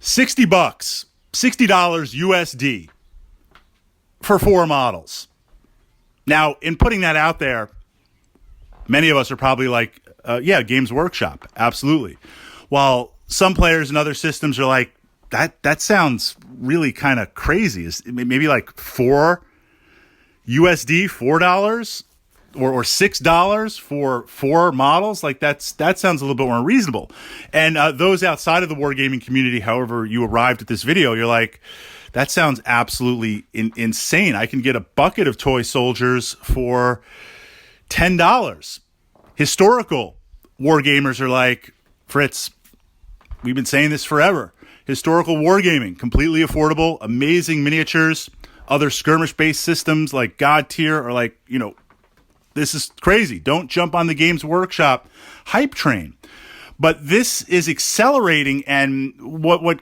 $60, $60 USD for 4 models. Now, in putting that out there, many of us are probably like, yeah, Games Workshop, absolutely. While some players in other systems are like, that sounds really kind of crazy. Is maybe like $4 USD, $4 or $6 for 4 models? Like that sounds a little bit more reasonable. And those outside of the wargaming community, however you arrived at this video, you're like, that sounds absolutely insane. I can get a bucket of toy soldiers for $10. Historical wargamers are like, Fritz, we've been saying this forever. Historical wargaming, completely affordable, amazing miniatures. Other skirmish-based systems like God Tier are like, this is crazy. Don't jump on the Games Workshop hype train. But this is accelerating, and what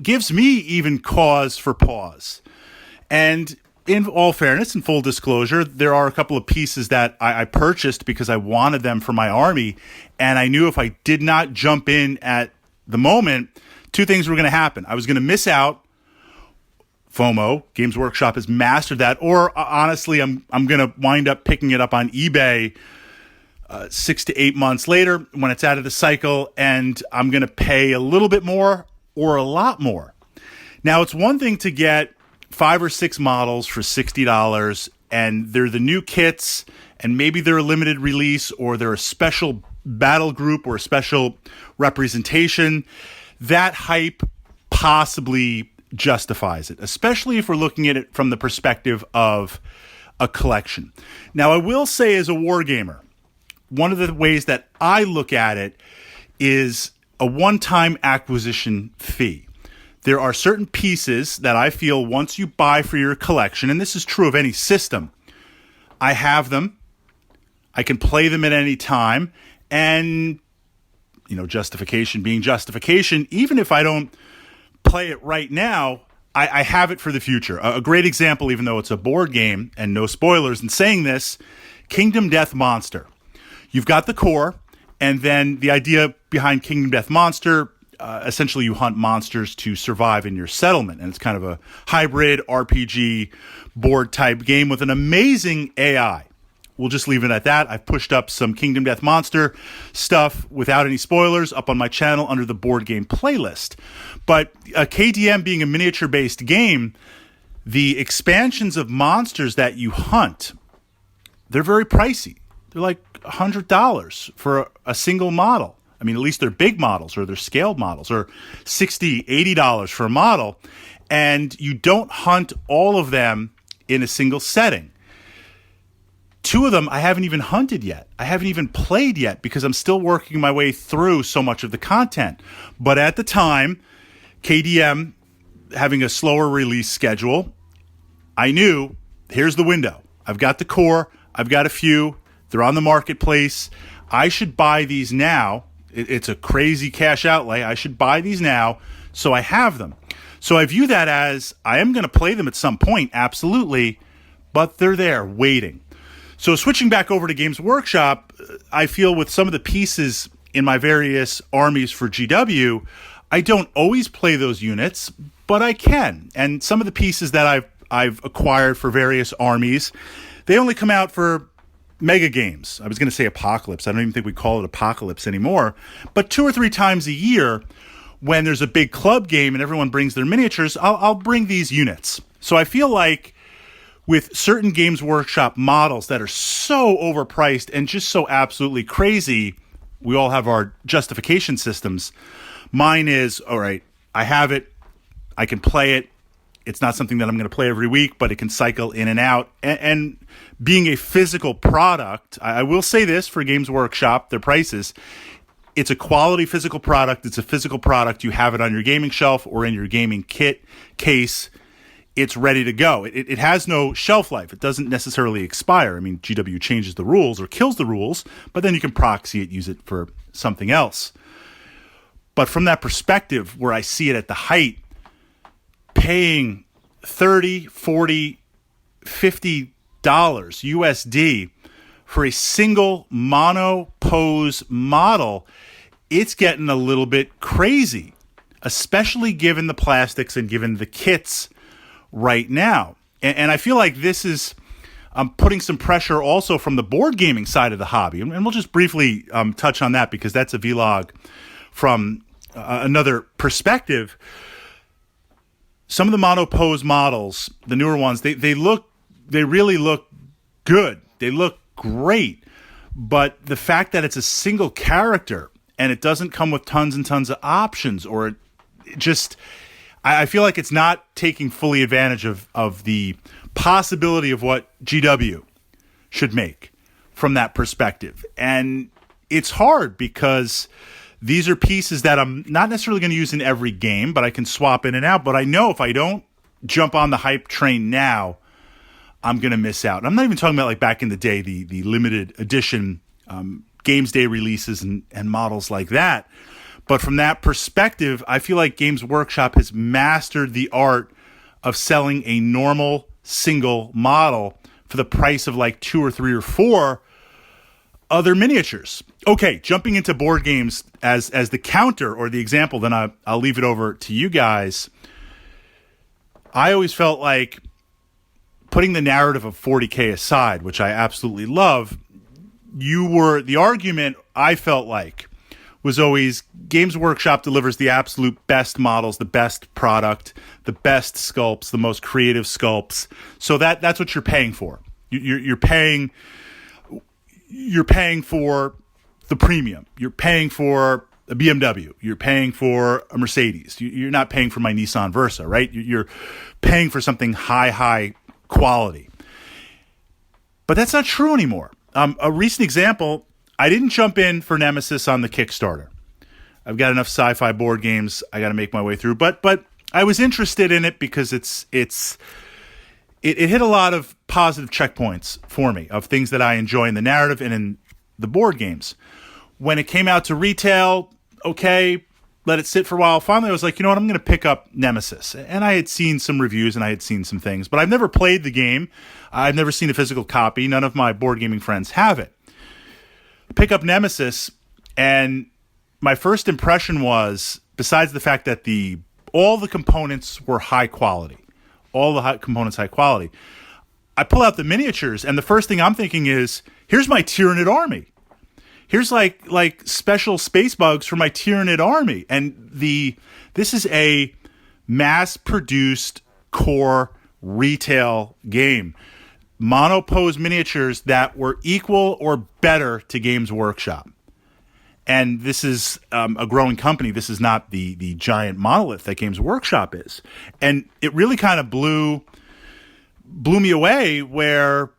gives me even cause for pause. And in all fairness and full disclosure, there are a couple of pieces that I purchased because I wanted them for my army, and I knew if I did not jump in at the moment, 2 things were going to happen. I was going to miss out. FOMO, Games Workshop has mastered that. Or honestly, I'm going to wind up picking it up on eBay 6 to 8 months later when it's out of the cycle, and I'm going to pay a little bit more or a lot more. Now, it's one thing to get 5 or 6 models for $60, and they're the new kits, and maybe they're a limited release, or they're a special battle group or a special representation. That hype possibly justifies it, especially if we're looking at it from the perspective of a collection. Now, I will say as a wargamer, one of the ways that I look at it is a one-time acquisition fee. There are certain pieces that I feel once you buy for your collection, and this is true of any system, I have them, I can play them at any time, and, justification being justification, even if I don't play it right now, I have it for the future. A great example, even though it's a board game, and no spoilers in saying this, Kingdom Death Monster. You've got the core, and then the idea behind Kingdom Death Monster, essentially you hunt monsters to survive in your settlement, and it's kind of a hybrid RPG board type game with an amazing AI. We'll just leave it at that. I've pushed up some Kingdom Death Monster stuff without any spoilers up on my channel under the board game playlist. But KDM being a miniature-based game, the expansions of monsters that you hunt, they're very pricey. They're like $100 for a single model. I mean, at least they're big models or they're scaled models, or $60, $80 for a model. And you don't hunt all of them in a single setting. 2 of them I haven't even hunted yet. I haven't even played yet because I'm still working my way through so much of the content. But at the time, KDM having a slower release schedule, I knew, here's the window. I've got the core. I've got a few. They're on the marketplace. I should buy these now. It's a crazy cash outlay. I should buy these now so I have them. So I view that as I am going to play them at some point, absolutely, but they're there waiting. So switching back over to Games Workshop, I feel with some of the pieces in my various armies for GW, I don't always play those units, but I can. And some of the pieces that I've acquired for various armies, they only come out for mega games. I was going to say Apocalypse. I don't even think we call it Apocalypse anymore. But 2 or 3 times a year, when there's a big club game and everyone brings their miniatures, I'll bring these units. So I feel like with certain Games Workshop models that are so overpriced and just so absolutely crazy, we all have our justification systems. Mine is, all right, I have it, I can play it. It's not something that I'm going to play every week, but it can cycle in and out. And being a physical product, I will say this for Games Workshop, their prices, it's a quality physical product. It's a physical product. You have it on your gaming shelf or in your gaming kit case. It's ready to go. It has no shelf life. It doesn't necessarily expire. I mean, GW changes the rules or kills the rules, but then you can proxy it, use it for something else. But from that perspective, where I see it at the height, paying $30, $40, $50 USD for a single Monopose model, it's getting a little bit crazy. especially given the plastics and given the kits right now. And I feel like this is putting some pressure also from the board gaming side of the hobby. And we'll just briefly touch on that because that's a vlog from another perspective. Some of the Monopose models, the newer ones, they really look good. They look great. But the fact that it's a single character and it doesn't come with tons and tons of options, or it just, I feel like it's not taking fully advantage of the possibility of what GW should make from that perspective. And it's hard because these are pieces that I'm not necessarily going to use in every game, but I can swap in and out. But I know if I don't jump on the hype train now, I'm going to miss out. And I'm not even talking about like back in the day, the limited edition Games Day releases and models like that. But from that perspective, I feel like Games Workshop has mastered the art of selling a normal single model for the price of like 2 or 3 or 4 other miniatures. Okay, jumping into board games as the counter or the example, then I'll leave it over to you guys. I always felt like, putting the narrative of 40K aside, which I absolutely love, the argument I felt like was always Games Workshop delivers the absolute best models, the best product, the best sculpts, the most creative sculpts. So that's what you're paying for. You're paying for the premium. You're paying for a BMW. You're paying for a Mercedes. You're not paying for my Nissan Versa, right? You're paying for something high quality. But that's not true anymore. A recent example, I didn't jump in for Nemesis on the Kickstarter. I've got enough sci-fi board games I got to make my way through. But I was interested in it because it hit a lot of positive checkpoints for me of things that I enjoy in the narrative and in the board games. When it came out to retail, okay, let it sit for a while. Finally, I was like, you know what? I'm going to pick up Nemesis. And I had seen some reviews and I had seen some things, but I've never played the game. I've never seen a physical copy. None of my board gaming friends have it. Pick up Nemesis, and my first impression was, besides the fact that all the components were high quality, components high quality, I pull out the miniatures, and the first thing I'm thinking is, here's my Tyranid army. Here's like special space bugs for my Tyranid army. And this is a mass-produced core retail game. Monopose miniatures that were equal or better to Games Workshop. And this is a growing company. This is not the giant monolith that Games Workshop is. And it really kind of blew me away, where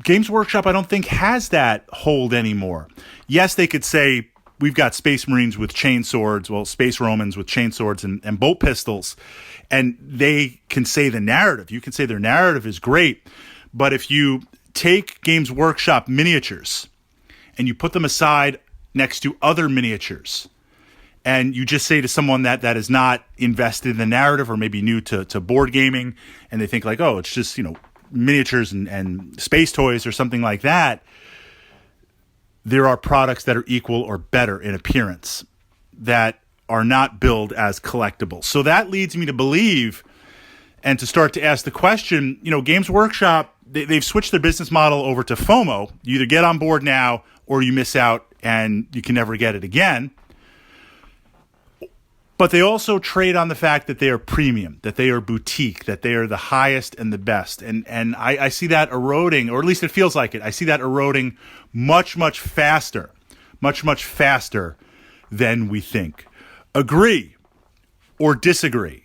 Games Workshop, I don't think, has that hold anymore. Yes, they could say, we've got Space Marines with chain swords, Space Romans with chain swords and bolt pistols, and they can say the narrative. You can say their narrative is great, but if you take Games Workshop miniatures and you put them aside next to other miniatures, and you just say to someone that is not invested in the narrative or maybe new to board gaming, and they think like, oh, it's just, miniatures and space toys or something like that, there are products that are equal or better in appearance that are not billed as collectibles. So that leads me to believe and to start to ask the question, Games Workshop, they've switched their business model over to FOMO. You either get on board now or you miss out and you can never get it again. But they also trade on the fact that they are premium, that they are boutique, that they are the highest and the best. And I see that eroding, or at least it feels like it. I see that eroding much faster than we think. Agree or disagree?